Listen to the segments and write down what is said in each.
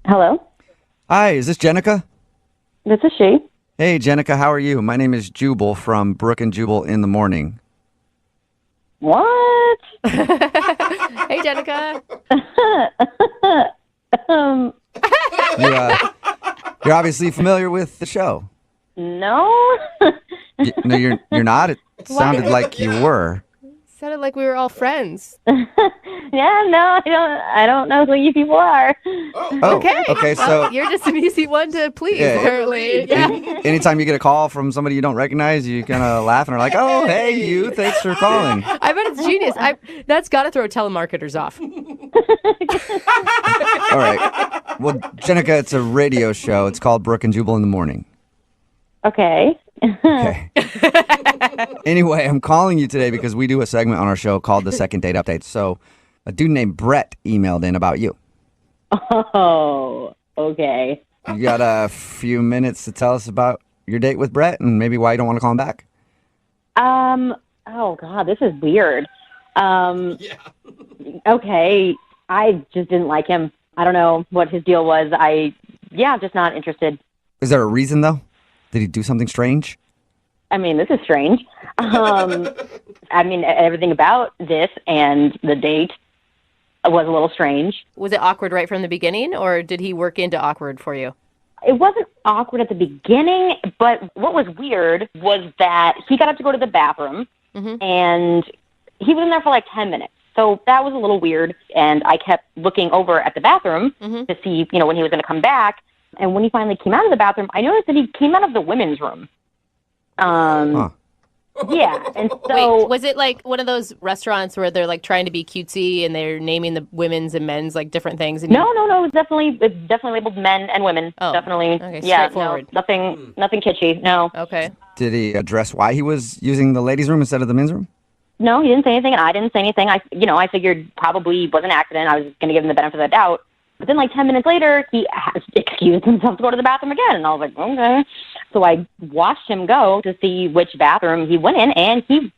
Hello, Hi, is this Jenica? this is she. Hey, Jenica, how are you? My name is Jubal from Brooke and Jubal in the Morning. What? Hey, Jenica. um, You, you're obviously familiar with the show. no. No, you're not. It sounded like you were. Sounded like we were all friends. Yeah, no, I don't know who you people are. Oh, okay. So You're just an easy one to please, Yeah. apparently. Yeah. anytime you get a call from somebody you don't recognize, you kind of laugh and are like, "Oh, hey, you! Thanks for calling." I bet it's genius. That's got to throw telemarketers off. All right. Well, Jenica, it's a radio show. It's called Brooke and Jubal in the Morning. Okay. Okay. Anyway, I'm calling you today because we do a segment on our show called the Second Date Update. So, a dude named Brett emailed in about you. Oh, okay. You got a few minutes to tell us about your date with Brett and maybe why you don't want to call him back? Oh God, this is weird. Okay, I just didn't like him. I don't know what his deal was. Just not interested. Is there a reason, though? Did he do something strange? I mean, this is strange. Everything about this and the date was a little strange. Was it awkward right from the beginning, or did he work into awkward for you? It wasn't awkward at the beginning, but what was weird was that he got up to go to the bathroom, and he was in there for like 10 minutes. So that was a little weird, and I kept looking over at the bathroom to see, when he was going to come back. And when he finally came out of the bathroom, I noticed that he came out of the women's room. Yeah, and so... Wait, was it like one of those restaurants where they're like trying to be cutesy and they're naming the women's and men's like different things? And No. It's definitely labeled men and women. Oh, definitely. okay, Yeah, straightforward. no, nothing kitschy. No. Okay. Did he address why he was using the ladies' room instead of the men's room? No, he didn't say anything, and I didn't say anything. I figured probably it was an accident. I was going to give him the benefit of the doubt. But then, like 10 minutes later, he excused himself to go to the bathroom again, and I was like, okay. So I watched him go to see which bathroom he went in, and he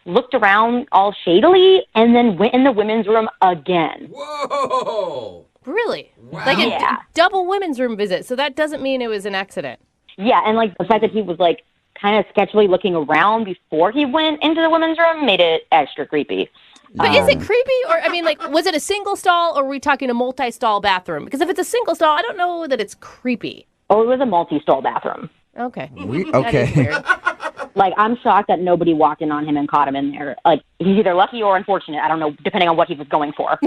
looked around all shadily, and then went in the women's room again. Whoa! Really? Wow. Like a Yeah. double women's room visit. So that doesn't mean it was an accident. Yeah, and the fact that he was kind of sketchily looking around before he went into the women's room made it extra creepy. But is it creepy? Or, was it a single stall or are we talking a multi-stall bathroom? Because if it's a single stall, I don't know that it's creepy. Oh, it was a multi-stall bathroom. Okay. Okay. That is weird. I'm shocked that nobody walked in on him and caught him in there. He's either lucky or unfortunate. I don't know, depending on what he was going for.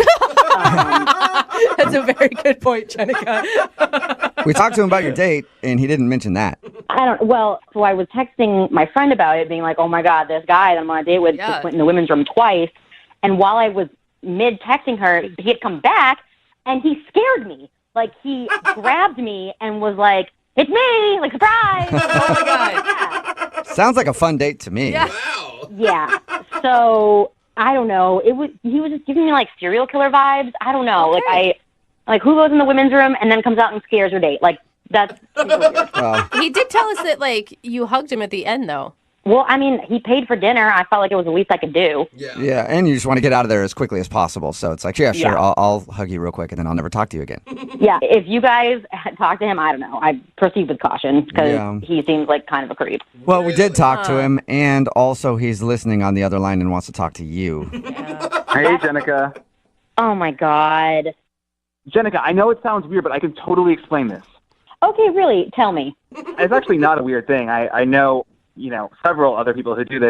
That's a very good point, Jenica. We talked to him about your date, and he didn't mention that. So I was texting my friend about it, being like, oh my God, this guy that I'm on a date with just went in the women's room twice. And while I was mid-texting her, he had come back, and he scared me. He grabbed me and was like, it's me! Surprise! Oh, my God. Sounds like a fun date to me. Yeah. Wow! Yeah. So, I don't know. He was just giving me, serial killer vibes. I don't know. Okay. Who goes in the women's room and then comes out and scares her date? That's super weird. Well, He did tell us that, you hugged him at the end, though. Well, he paid for dinner. I felt like it was the least I could do. yeah, and you just want to get out of there as quickly as possible. So it's like, yeah, sure, Yeah. I'll hug you real quick, and then I'll never talk to you again. Yeah, if you guys talk to him, I don't know. I proceed with caution because Yeah. he seems like kind of a creep. Well, we did talk to him, and also he's listening on the other line and wants to talk to you. Hey, Jenica. Oh, my God. Jenica, I know it sounds weird, but I can totally explain this. Okay, really? Tell me. It's actually not a weird thing. I know, several other people who do this.